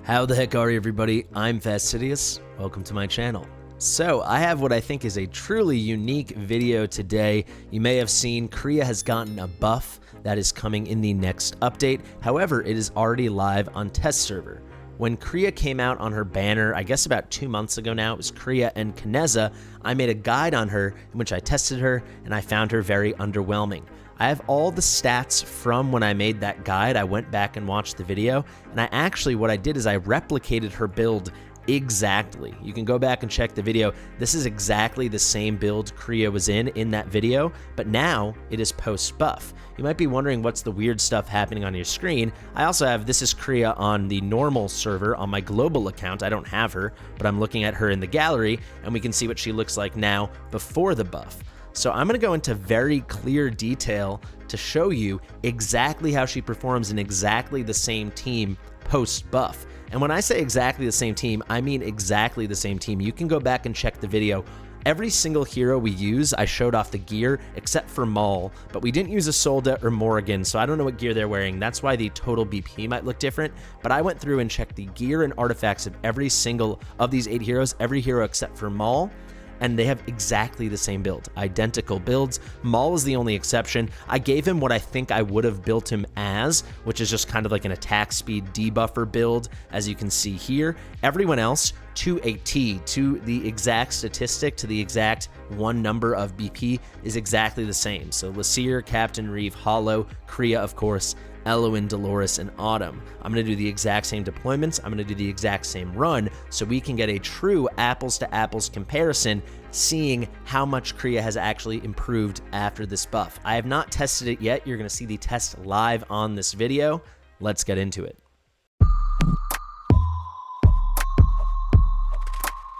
How the heck are you, everybody? I'm Fastidious. Welcome to my channel. So I have what I think is a truly unique video today. You may have seen Kria has gotten a buff that is coming in the next update. However, it is already live on test server. When Kria came out on her banner, I guess about 2 months ago now, it was Kria and Kineza, I made a guide on her in which I tested her and I found her very underwhelming. I have all the stats from when I made that guide. I went back and watched the video, and what I did is I replicated her build exactly. You can go back and check the video. This is exactly the same build Kria was in that video, but now it is post-buff. You might be wondering what's the weird stuff happening on your screen. I also have, this is Kria on the normal server on my global account. I don't have her, but I'm looking at her in the gallery, and we can see what she looks like now before the buff. So I'm going to go into very clear detail to show you exactly how she performs in exactly the same team post-buff. And when I say exactly the same team, I mean exactly the same team. You can go back and check the video. Every single hero we use, I showed off the gear except for Maul, but we didn't use Isolde or Morrigan, so I don't know what gear they're wearing. That's why the total BP might look different, but I went through and checked the gear and artifacts of every single of these 8 heroes, every hero except for Maul, and they have exactly the same build, identical builds. Maul is the only exception. I gave him what I think I would have built him as, which is just kind of like an attack speed debuffer build, as you can see here. Everyone else, to a T, to the exact statistic, to the exact one number of BP, is exactly the same. So Lasir, Captain Reeve, Hollow, Kria, of course, Eloin, Dolores, and Autumn. I'm going to do the exact same deployments. I'm going to do the exact same run so we can get a true apples-to-apples comparison, seeing how much Kria has actually improved after this buff. I have not tested it yet. You're going to see the test live on this video. Let's get into it.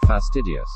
Fastidious.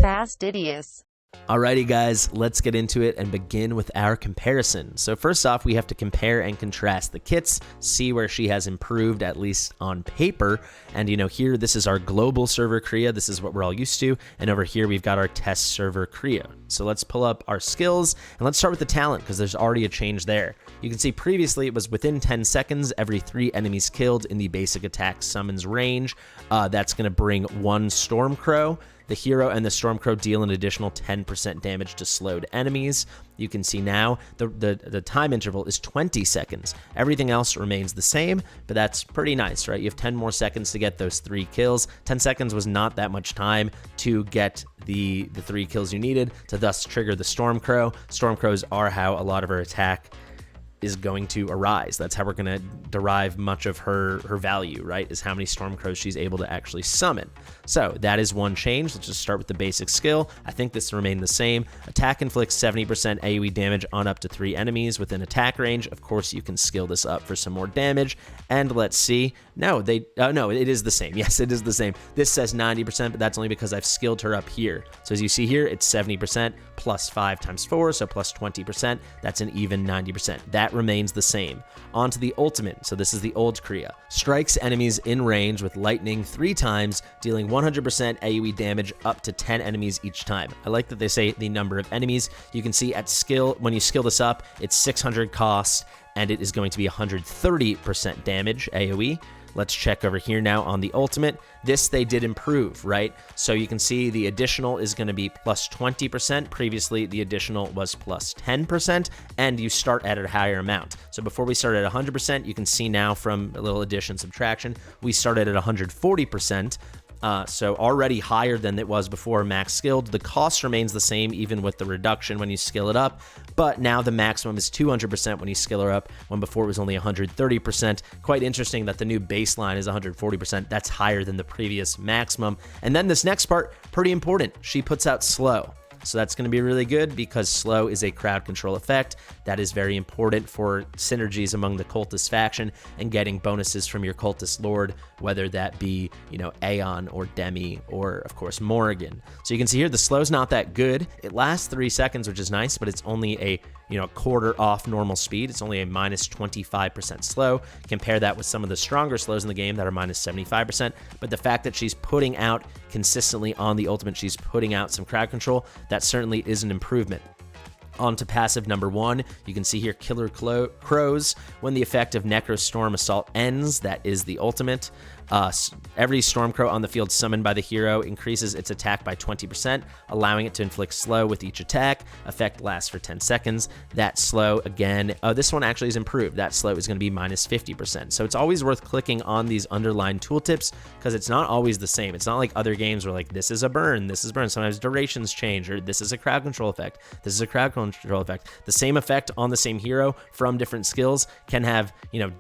Fastidious. Alrighty guys, let's get into it and begin with our comparison. So first off, we have to compare and contrast the kits, see where she has improved, at least on paper. And you know, here, this is our global server Kria. This is what we're all used to. And over here, we've got our test server Kria. So let's pull up our skills and let's start with the talent because there's already a change there. You can see previously it was within 10 seconds, every 3 enemies killed in the basic attack summons range. That's going to bring 1 Stormcrow. The hero and the Stormcrow deal an additional 10% damage to slowed enemies. You can see now the time interval is 20 seconds. Everything else remains the same, but that's pretty nice, right? You have 10 more seconds to get those 3 kills. 10 seconds was not that much time to get the 3 kills you needed to thus trigger the Stormcrow. Stormcrows are how a lot of her attack is going to arise. That's how we're going to derive much of her value, right? Is how many Stormcrows she's able to actually summon. So that is one change. Let's just start with the basic skill. I think this remained the same. Attack inflicts 70% AoE damage on up to 3 enemies within attack range. Of course, you can skill this up for some more damage. And let's see. No, no, it is the same. Yes, it is the same. This says 90%, but that's only because I've skilled her up here. So as you see here, it's 70% plus 5 times 4, so plus 20%. That's an even 90%. That remains the same. On to the ultimate. So this is the old Kria. Strikes enemies in range with lightning 3 times, dealing 100% AoE damage up to 10 enemies each time. I like that they say the number of enemies. You can see at skill, when you skill this up, it's 600 cost, and it is going to be 130% damage AoE. Let's check over here now on the ultimate. This they did improve, right? So you can see the additional is going to be plus 20%. Previously, the additional was plus 10%, and you start at a higher amount. So before we started at 100%, you can see now from a little addition subtraction, we started at 140%. So already higher than it was before max skilled. The cost remains the same even with the reduction when you skill it up, but now the maximum is 200% when you skill her up, when before it was only 130%. Quite interesting that the new baseline is 140%. That's higher than the previous maximum. And then this next part, pretty important. She puts out slow. So that's going to be really good because slow is a crowd control effect. That is very important for synergies among the cultist faction and getting bonuses from your cultist lord, whether that be, you know, Aeon or Demi or, of course, Morrigan. So you can see here the slow's not that good. It lasts 3 seconds, which is nice, but it's only a, you know, quarter off normal speed. It's only a minus 25% slow. Compare that with some of the stronger slows in the game that are minus 75%. But the fact that she's putting out consistently on the ultimate, she's putting out some crowd control, that certainly is an improvement. On to passive number 1, you can see here Killer Crows. When the effect of Necrostorm Assault ends, that is the ultimate. Every Storm Crow on the field summoned by the hero increases its attack by 20%, allowing it to inflict slow with each attack. Effect lasts for 10 seconds. That slow, again, this one actually is improved. That slow is going to be minus 50%. So it's always worth clicking on these underlined tooltips because it's not always the same. It's not like other games where like this is a burn, this is burn. Sometimes durations change, or this is a crowd control effect, this is a crowd control effect. The same effect on the same hero from different skills can have,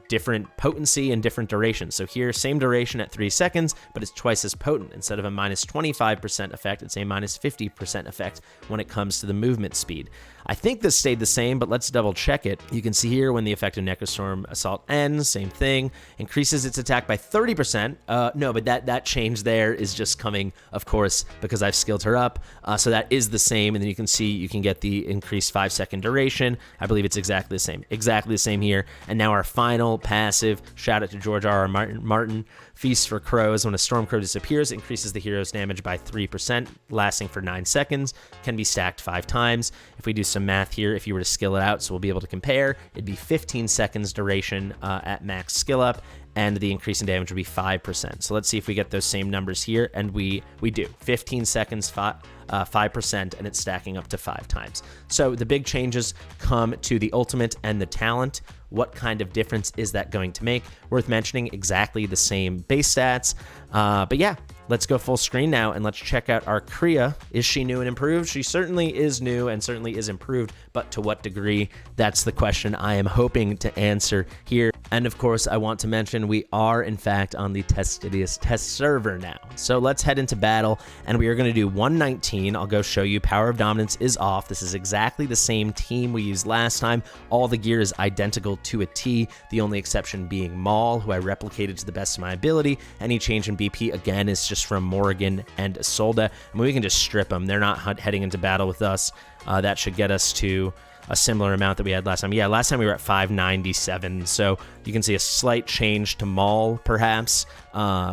different potency and different durations. So here, same duration at 3 seconds, but it's twice as potent. Instead of a minus 25% effect, it's a minus 50% effect when it comes to the movement speed. I think this stayed the same, but let's double check it. You can see here when the effect of Necrostorm Assault ends, same thing, increases its attack by 30%. No, but that change there is just coming, of course, because I've skilled her up. So that is the same, and then you can see you can get the increased 5-second duration. I believe it's exactly the same here. And now our final passive, shout out to George R. R. Martin, Feast for Crows. When a Storm Crow disappears, it increases the hero's damage by 3%, lasting for 9 seconds, can be stacked 5 times. If we do some math here, if you were to skill it out, so we'll be able to compare, it'd be 15 seconds duration at max skill up, and the increase in damage would be 5%. So let's see if we get those same numbers here, and we do. 15 seconds, 5%, and it's stacking up to 5 times. So the big changes come to the ultimate and the talent. What kind of difference is that going to make? Worth mentioning, exactly the same base stats. But yeah, let's go full screen now and let's check out our Kria. Is she new and improved? She certainly is new and certainly is improved, but to what degree? That's the question I am hoping to answer here. And of course, I want to mention we are in fact on the Fastidious test server now. So let's head into battle, and we are going to do 119. I'll go show you. Power of Dominance is off. This is exactly the same team we used last time. All the gear is identical to a T, the only exception being Maul, who I replicated to the best of my ability. Any change in BP, again, is just from Morrigan and Isolde, and we can just strip them. They're not heading into battle with us. That should get us to a similar amount that we had last time. Yeah, last time we were at 597, so you can see a slight change to Maul, perhaps,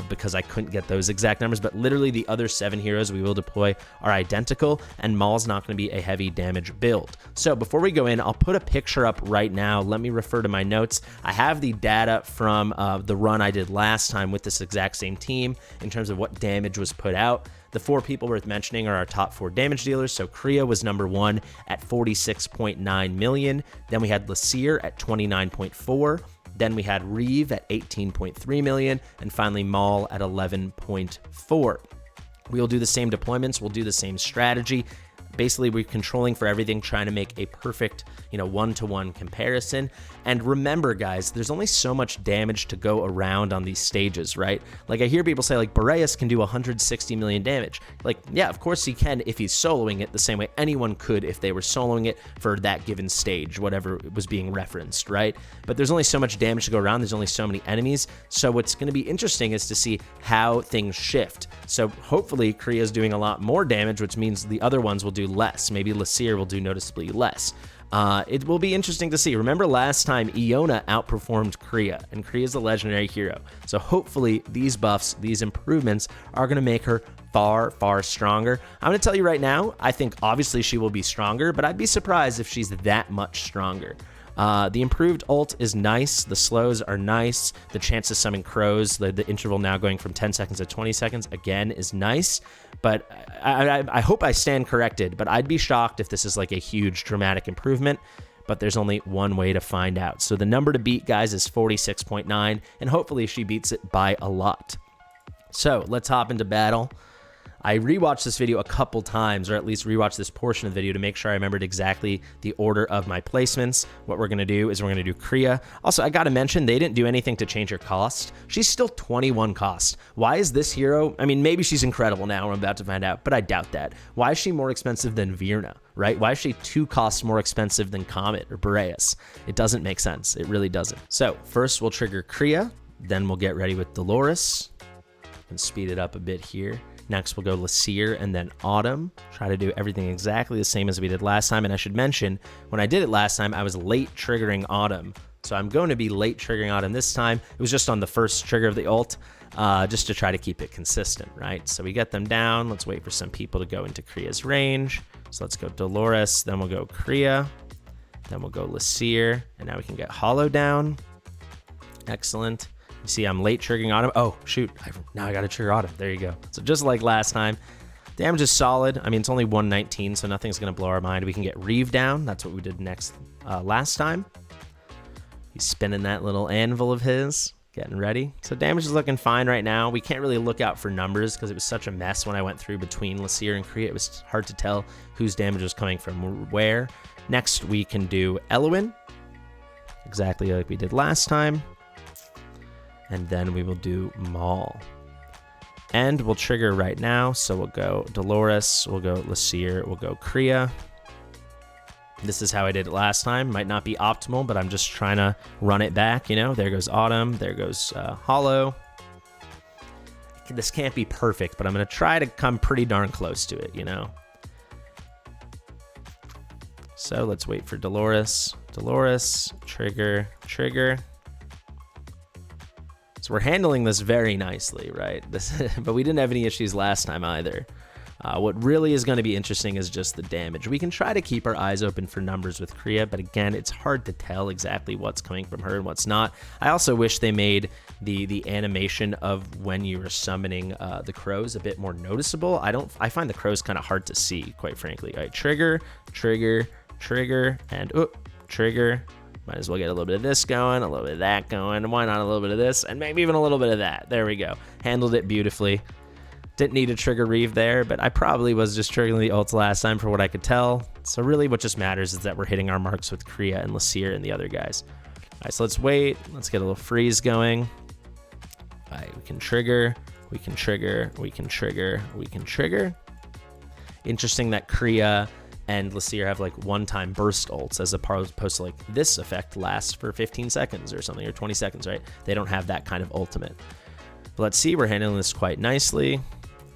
because I couldn't get those exact numbers, but literally the other 7 heroes we will deploy are identical, and Maul's not going to be a heavy damage build. So before we go in, I'll put a picture up right now. Let me refer to my notes. I have the data from the run I did last time with this exact same team in terms of what damage was put out. The 4 people worth mentioning are our top 4 damage dealers. So Kria was number 1 at 46.9 million. Then we had Lasir at 29.4. Then we had Reeve at 18.3 million. And finally Maul at 11.4. We'll do the same deployments. We'll do the same strategy. Basically, we're controlling for everything, trying to make a perfect, one-to-one comparison. And remember, guys, there's only so much damage to go around on these stages, right? Like, I hear people say, like, Boreas can do 160 million damage. Like, yeah, of course he can if he's soloing it the same way anyone could if they were soloing it for that given stage, whatever was being referenced, right? But there's only so much damage to go around. There's only so many enemies. So what's going to be interesting is to see how things shift. So hopefully, Kria's doing a lot more damage, which means the other ones will do less. Maybe Lasir will do noticeably less. It will be interesting to see. Remember last time Iona outperformed Kria, and Kria is a legendary hero. So hopefully these buffs, these improvements are going to make her far, far stronger. I'm going to tell you right now, I think obviously she will be stronger, but I'd be surprised if she's that much stronger. The improved ult is nice. The slows are nice. The chance to summon crows, the interval now going from 10 seconds to 20 seconds, again, is nice. But I hope I stand corrected, but I'd be shocked if this is like a huge dramatic improvement. But there's only one way to find out. So the number to beat, guys, is 46.9, and hopefully she beats it by a lot. So let's hop into battle. I rewatched this video a couple times, or at least rewatched this portion of the video to make sure I remembered exactly the order of my placements. What we're going to do is we're going to do Kria. Also, I got to mention, they didn't do anything to change her cost. She's still 21 cost. Why is this hero? I mean, maybe she's incredible now, I'm about to find out, but I doubt that. Why is she more expensive than Vierna, right? Why is she 2 costs more expensive than Khamet or Boreas? It doesn't make sense. It really doesn't. So first we'll trigger Kria, then we'll get ready with Dolores and speed it up a bit here. Next, we'll go Lasir and then Autumn. Try to do everything exactly the same as we did last time. And I should mention, when I did it last time, I was late triggering Autumn. So I'm going to be late triggering Autumn this time. It was just on the first trigger of the ult, just to try to keep it consistent, right? So we get them down. Let's wait for some people to go into Kria's range. So let's go Dolores, then we'll go Kria, then we'll go Lasir, and now we can get Hollow down. Excellent. You see I'm late triggering Autumn. Oh, shoot. Now I got to trigger Autumn. There you go. So just like last time, damage is solid. I mean, it's only 119, so nothing's going to blow our mind. We can get Reeve down. That's what we did last time. He's spinning that little anvil of his, getting ready. So damage is looking fine right now. We can't really look out for numbers because it was such a mess when I went through between Lasir and Kria. It was hard to tell whose damage was coming from where. Next, we can do Eloin, exactly like we did last time. And then we will do Maul. And we'll trigger right now. So we'll go Dolores, we'll go Lasir, we'll go Kria. This is how I did it last time. Might not be optimal, but I'm just trying to run it back, you know? There goes Autumn, there goes Hollow. This can't be perfect, but I'm going to try to come pretty darn close to it, you know? So let's wait for Dolores. Dolores, trigger, trigger. So we're handling this very nicely, right? But we didn't have any issues last time either. What really is going to be interesting is just the damage. We can try to keep our eyes open for numbers with Kria, but again, it's hard to tell exactly what's coming from her and what's not. I also wish they made the animation of when you were summoning the crows a bit more noticeable. I find the crows kind of hard to see, quite frankly. All right, trigger, trigger, trigger, and trigger. Might as well get a little bit of this going, a little bit of that going. Why not a little bit of this, and maybe even a little bit of that. There we go. Handled it beautifully. Didn't need to trigger Reeve there, but I probably was just triggering the ults last time for what I could tell. So really what just matters is that we're hitting our marks with Kria and Lasir and the other guys. All right, so let's wait. Let's get a little freeze going. All right, we can trigger, we can trigger, we can trigger, we can trigger. Interesting that Kria and Lasir have like one-time burst ults as opposed to like this effect lasts for 15 seconds or something, or 20 seconds, right? They don't have that kind of ultimate. But let's see, we're handling this quite nicely.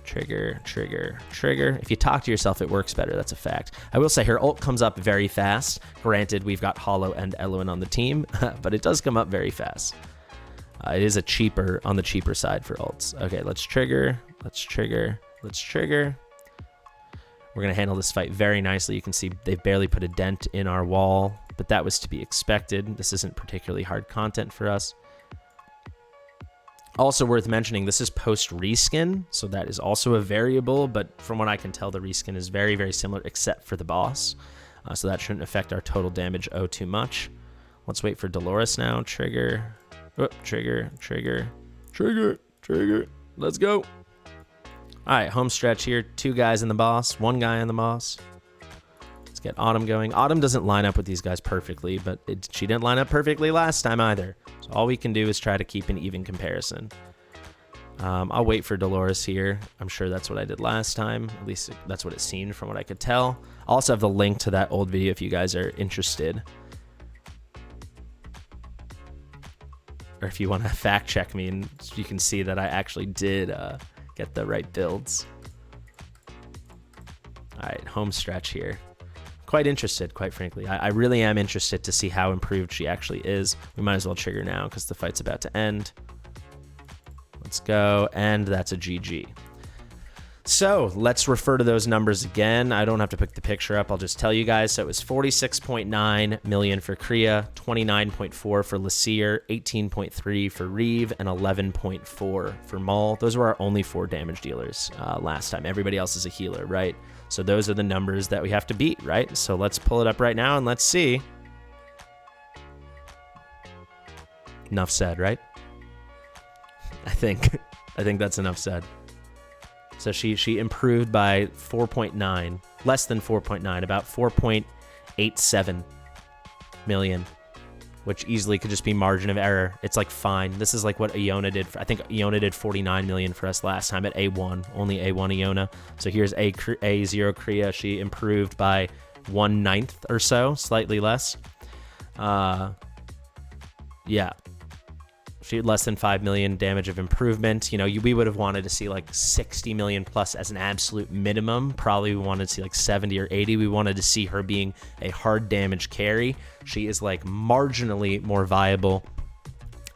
Trigger, trigger, trigger. If you talk to yourself, it works better. That's a fact. I will say her ult comes up very fast. Granted, we've got Hollow and Eloin on the team, but it does come up very fast. It is on the cheaper side for ults. Okay, let's trigger, let's trigger, let's trigger. We're going to handle this fight very nicely. You can see they've barely put a dent in our wall, but that was to be expected. This isn't particularly hard content for us. Also worth mentioning, this is post reskin, so that is also a variable, but from what I can tell, the reskin is very, very similar except for the boss. So that shouldn't affect our total damage too much. Let's wait for Dolores now. Trigger, trigger, trigger, trigger, trigger. Let's go. All right, home stretch here. 2 guys in the boss, 1 guy in the boss. Let's get Autumn going. Autumn doesn't line up with these guys perfectly, but she didn't line up perfectly last time either. So all we can do is try to keep an even comparison. I'll wait for Dolores here. I'm sure that's what I did last time. At least that's what it seemed from what I could tell. I'll also have the link to that old video if you guys are interested. Or if you want to fact check me and you can see that I actually did get the right builds. All right, home stretch here. Quite interested, quite frankly. I really am interested to see how improved she actually is. We might as well trigger now because the fight's about to end. Let's go, and that's a GG. So let's refer to those numbers again. I don't have to pick the picture up. I'll just tell you guys. So it was 46.9 million for Kria, 29.4 for Lasir, 18.3 for Reeve, and 11.4 for Maul. Those were our only 4 damage dealers last time. Everybody else is a healer, right? So those are the numbers that we have to beat, right? So let's pull it up right now and let's see. Enough said, right? I think that's enough said. So she improved by 4.9, less than 4.9, about 4.87 million, which easily could just be margin of error. It's like fine. This is like what Iona did. I think Iona did 49 million for us last time at A1, only A1 Iona. So here's A0 Kria. She improved by 1/9 or so, slightly less. Yeah. She had less than 5 million damage of improvement. You know, we would have wanted to see like 60 million plus as an absolute minimum. Probably we wanted to see like 70 or 80. We wanted to see her being a hard damage carry. She is like marginally more viable.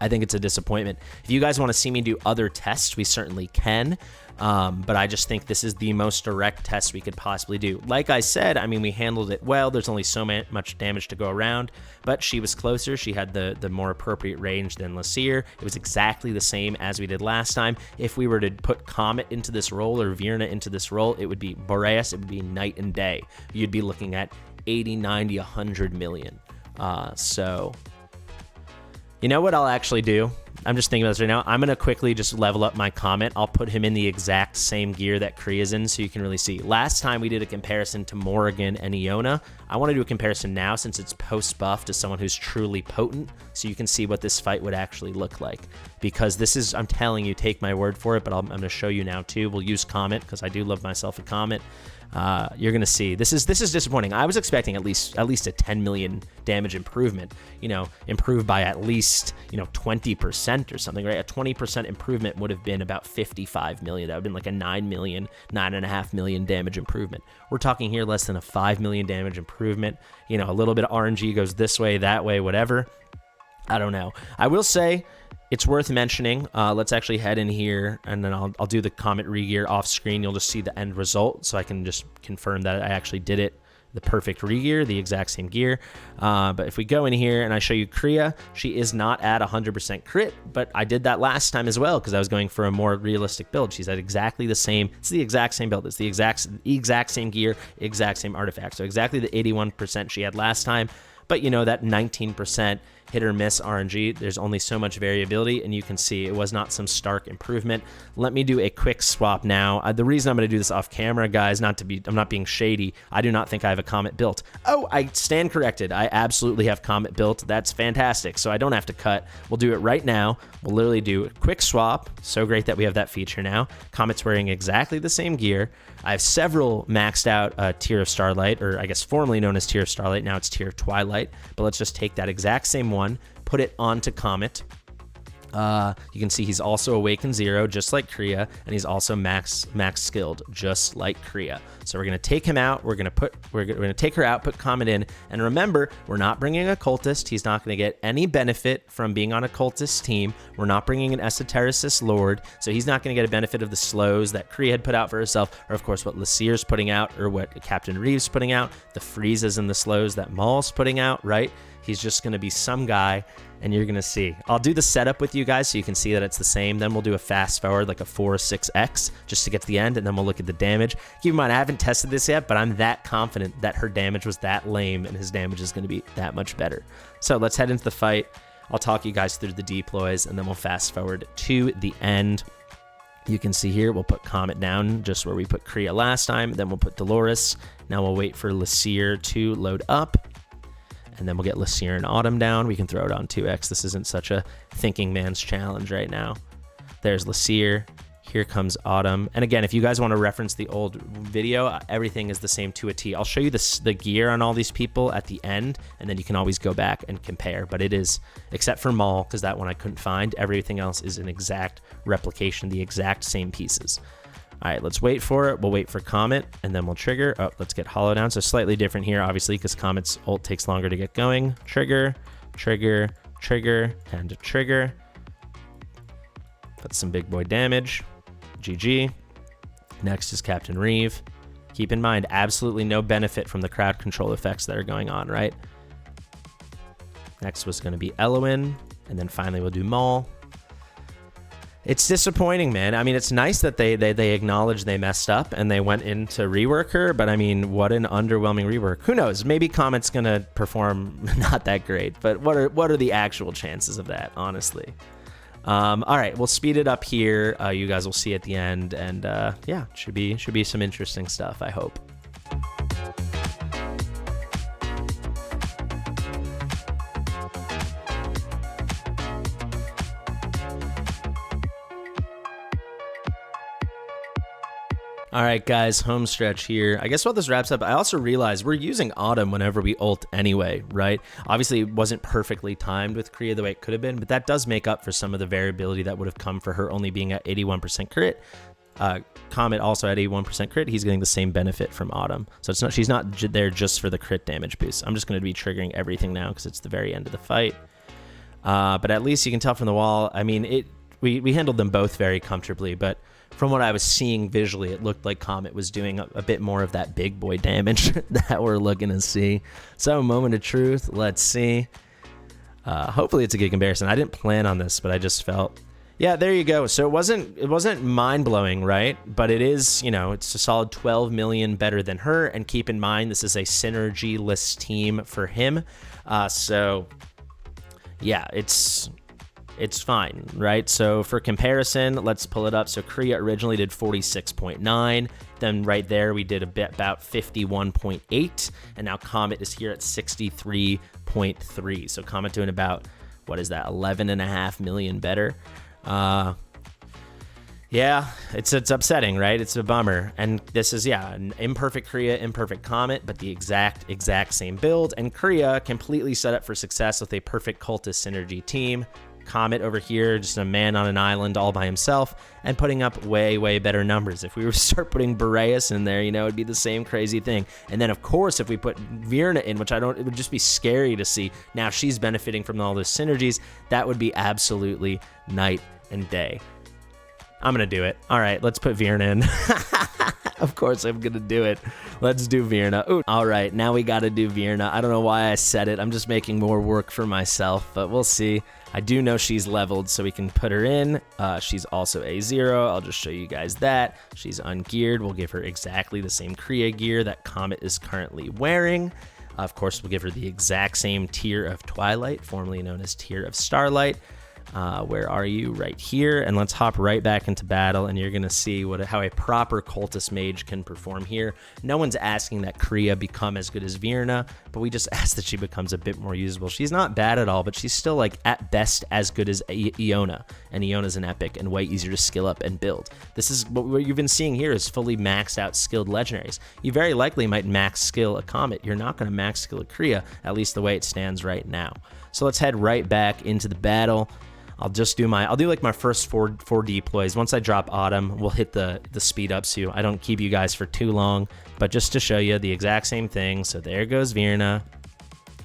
I think it's a disappointment. If you guys want to see me do other tests, we certainly can. But I just think this is the most direct test we could possibly do. Like I said, I mean, we handled it well. There's only so much damage to go around, but she was closer. She had the more appropriate range than Lassir. It was exactly the same as we did last time. If we were to put Khamet into this role or Vierna into this role, it would be Boreas. It would be night and day. You'd be looking at 80, 90, 100 million. So... You know what I'll actually do? I'm just thinking about this right now. I'm going to quickly just level up my Khamet. I'll put him in the exact same gear that Kria's in so you can really see. Last time we did a comparison to Morrigan and Iona. I want to do a comparison now since it's post-buff to someone who's truly potent so you can see what this fight would actually look like. Because this is, I'm telling you, take my word for it, but I'm going to show you now too. We'll use Khamet because I do love myself a Khamet. You're gonna see this is disappointing. I was expecting at least a 10 million damage improvement, you know, improved by at least, you know, 20% or something, right? A 20% improvement would have been about 55 million. That would have been like a 9.5 million damage improvement. We're talking here less than a 5 million damage improvement. You know, a little bit of RNG goes this way, that way, whatever. I don't know. I will say it's worth mentioning. Let's actually head in here, and then I'll do the Khamet regear off screen. You'll just see the end result, so I can just confirm that I actually did it. The perfect regear, the exact same gear. But if we go in here and I show you Kria, she is not at 100% crit, but I did that last time as well because I was going for a more realistic build. She's at exactly the same. It's the exact same build. It's the exact same gear, exact same artifact. So exactly the 81% she had last time. But you know, that 19% hit or miss RNG, there's only so much variability, and you can see it was not some stark improvement. Let me do a quick swap now. The reason I'm going to do this off camera, guys, I'm not being shady. I do not think I have a Khamet built. Oh, I stand corrected. I absolutely have Khamet built. That's fantastic. So I don't have to cut. We'll do it right now. We'll literally do a quick swap. So great that we have that feature now. Khamet's wearing exactly the same gear. I have several maxed out Tear of Starlight, or I guess formerly known as Tear of Starlight. Now it's Tear of Twilight. But let's just take that exact same one, put it onto Khamet. You can see he's also Awakened 0, just like Kria, and he's also max skilled, just like Kria. So we're gonna take him out. We're gonna take her out, put Khamet in, and remember, we're not bringing a cultist. He's not gonna get any benefit from being on a cultist team. We're not bringing an Esotericist Lord, so he's not gonna get a benefit of the slows that Kria had put out for herself, or of course what Lassir's putting out, or what Captain Reeves putting out, the freezes and the slows that Maul's putting out, right? He's just going to be some guy, and you're going to see. I'll do the setup with you guys so you can see that it's the same. Then we'll do a fast forward, like a 4 or 6x, just to get to the end, and then we'll look at the damage. Keep in mind, I haven't tested this yet, but I'm that confident that her damage was that lame, and his damage is going to be that much better. So let's head into the fight. I'll talk you guys through the deploys, and then we'll fast forward to the end. You can see here, we'll put Khamet down just where we put Kria last time. Then we'll put Dolores. Now we'll wait for Lassir to load up. And then we'll get Lassir and Autumn down. We can throw it on 2x. This isn't such a thinking man's challenge right now. There's Lassir. Here comes Autumn. And again, if you guys want to reference the old video, everything is the same to a T. I'll show you the gear on all these people at the end, and then you can always go back and compare. But it is, except for Maul, because that one I couldn't find, everything else is an exact replication, the exact same pieces. All right, let's wait for it. We'll wait for Khamet, and then we'll trigger. Oh, let's get Hollow down. So slightly different here, obviously, because Khamet's ult takes longer to get going. Trigger, trigger, trigger, and trigger. That's some big boy damage. GG. Next is Captain Reeve. Keep in mind, absolutely no benefit from the crowd control effects that are going on, right? Next was going to be Eloin, and then finally we'll do Maul. It's disappointing, man. I mean, it's nice that they acknowledged they messed up and they went in to rework her, but I mean, what an underwhelming rework. Who knows? Maybe Khamet's gonna perform not that great, but what are the actual chances of that, honestly? All right, we'll speed it up here. You guys will see at the end, and yeah, should be some interesting stuff, I hope. All right, guys, home stretch here. I guess while this wraps up, I also realized we're using Autumn whenever we ult anyway, right? Obviously, it wasn't perfectly timed with Kria the way it could have been, but that does make up for some of the variability that would have come for her only being at 81% crit. Khamet also at 81% crit. He's getting the same benefit from Autumn. So it's not, she's not there just for the crit damage boost. I'm just going to be triggering everything now because it's the very end of the fight. But at least you can tell from the wall, I mean, we handled them both very comfortably, but from what I was seeing visually, it looked like Khamet was doing a bit more of that big boy damage that we're looking to see. So, moment of truth. Let's see. Hopefully, it's a good comparison. I didn't plan on this, but I just felt. Yeah, there you go. So it wasn't mind blowing, right? But it is, you know, it's a solid 12 million better than her. And keep in mind, this is a synergy-less team for him. So, yeah, it's fine, right? So for comparison, let's pull it up. So Kria originally did 46.9. Then right there, we did about 51.8. And now Khamet is here at 63.3. So Khamet doing about, what is that, 11.5 million better. Yeah, it's upsetting, right? It's a bummer. And this is, yeah, an imperfect Kria, imperfect Khamet, but the exact same build. And Kria completely set up for success with a perfect cultist synergy team. Khamet over here, just a man on an island all by himself, and putting up way better numbers. If we were to start putting Boreas in there, you know, it'd be the same crazy thing. And then, of course, if we put Vierna in, which it would just be scary to see. Now she's benefiting from all those synergies. That would be absolutely night and day. I'm going to do it. All right, let's put Vierna in. Of course, I'm going to do it. Let's do Vierna. Ooh. All right, now we got to do Vierna. I don't know why I said it. I'm just making more work for myself, but we'll see. I do know she's leveled, so we can put her in. She's also A0. I'll just show you guys that. She's ungeared. We'll give her exactly the same Kria gear that Khamet is currently wearing. Of course, we'll give her the exact same tier of Twilight, formerly known as tier of Starlight. Where are you? Right here. And let's hop right back into battle, and you're going to see how a proper cultist mage can perform here. No one's asking that Kria become as good as Vierna, but we just ask that she becomes a bit more usable. She's not bad at all, but she's still, like, at best as good as Iona, and Iona's an epic and way easier to skill up and build. This is what you've been seeing here is fully maxed out skilled legendaries. You very likely might max skill a Khamet. You're not going to max skill a Kria, at least the way it stands right now. So let's head right back into the battle. I'll do like my first four deploys. Once I drop Autumn, we'll hit the speed up so I don't keep you guys for too long, but just to show you the exact same thing. So there goes Vierna.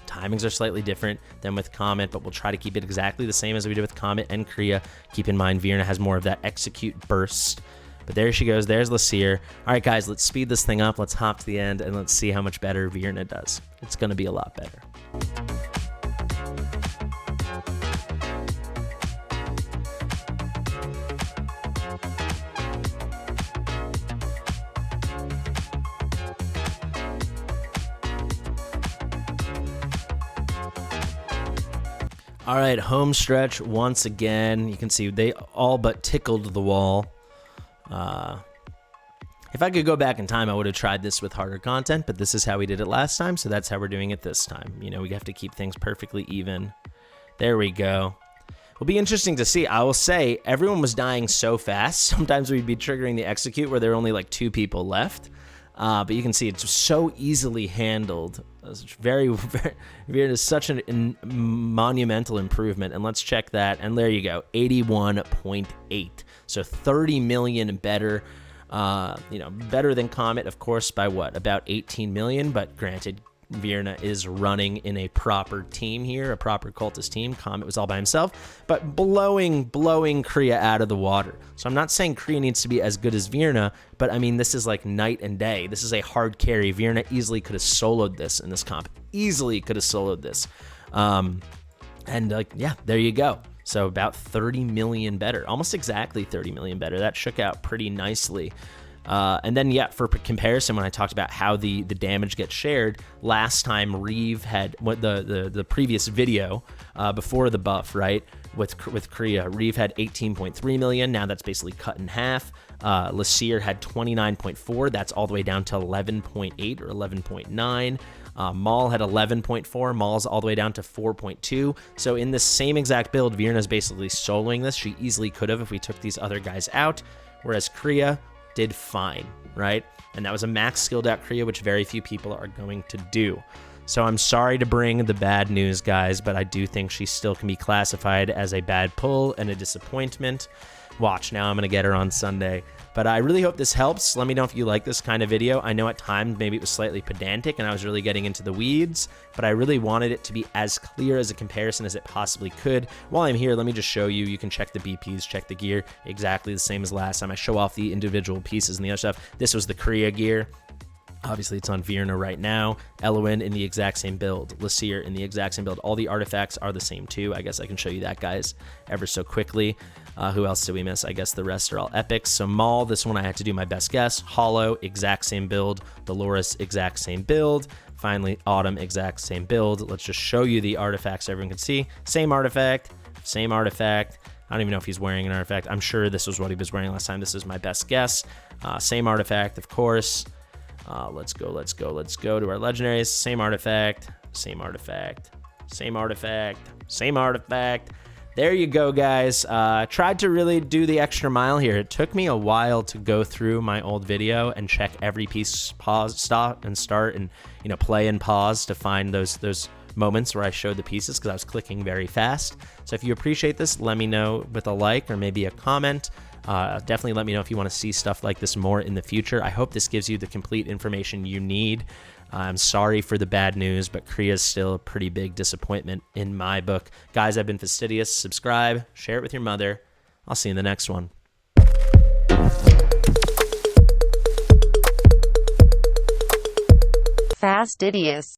Timings are slightly different than with Khamet, but we'll try to keep it exactly the same as we did with Khamet and Kria. Keep in mind, Vierna has more of that execute burst. But there she goes. There's Lasir. All right, guys, let's speed this thing up. Let's hop to the end, and let's see how much better Vierna does. It's going to be a lot better. All right, home stretch once again. You can see they all but tickled the wall. If I could go back in time, I would have tried this with harder content, but this is how we did it last time, so that's how we're doing it this time. You know, we have to keep things perfectly even. There we go. It'll be interesting to see. I will say, everyone was dying so fast. Sometimes we'd be triggering the execute where there are only like 2 people left. But you can see it's so easily handled. It's very it's such a monumental improvement. And let's check that. And there you go, 81.8. So 30 million better. Better than Khamet, of course, by what? About 18 million. But granted, Vierna is running in a proper team here, a proper cultist team. Khamet was all by himself, but blowing Kria out of the water. So I'm not saying Kria needs to be as good as Vierna, but I mean, this is like night and day. This is a hard carry. Vierna easily could have soloed this in this comp. Easily could have soloed this. Yeah, there you go. So about 30 million better, almost exactly 30 million better. That shook out pretty nicely. And then, yeah, for comparison, when I talked about how the damage gets shared, last time Reeve had the previous video before the buff, right? With Kria, Reeve had 18.3 million. Now that's basically cut in half. Lasir had 29.4. That's all the way down to 11.8 or 11.9. Maul had 11.4. Maul's all the way down to 4.2. So in this same exact build, Vierna's basically soloing this. She easily could have if we took these other guys out. Whereas Kria, did fine, right? And that was a max skilled out Kria, which very few people are going to do. So I'm sorry to bring the bad news, guys, but I do think she still can be classified as a bad pull and a disappointment. Watch, now I'm going to get her on Sunday. But I really hope this helps. Let me know if you like this kind of video. I know at times maybe it was slightly pedantic and I was really getting into the weeds, but I really wanted it to be as clear as a comparison as it possibly could. While I'm here, let me just show you. You can check the BPs, check the gear, exactly the same as last time. I show off the individual pieces and the other stuff. This was the Kria gear. Obviously, it's on Vierna right now. Elowin in the exact same build. Lasir in the exact same build. All the artifacts are the same too. I guess I can show you that, guys, ever so quickly. Who else did we miss? I guess the rest are all epics. So Maul, this one I had to do my best guess. Hollow, exact same build. Dolores, exact same build. Finally, Autumn, exact same build. Let's just show you the artifacts so everyone can see. Same artifact, same artifact. I don't even know if he's wearing an artifact. I'm sure this was what he was wearing last time. This is my best guess. Same artifact, of course. Let's go to our legendaries. Same artifact, same artifact, same artifact, same artifact. There you go, guys. Tried to really do the extra mile here. It took me a while to go through my old video and check every piece, pause, stop, and start, and play and pause to find those moments where I showed the pieces because I was clicking very fast. So if you appreciate this, let me know with a like or maybe a comment. Definitely let me know if you want to see stuff like this more in the future. I hope this gives you the complete information you need. I'm sorry for the bad news, but Kria is still a pretty big disappointment in my book. Guys, I've been Fastidious. Subscribe, share it with your mother. I'll see you in the next one. Fastidious.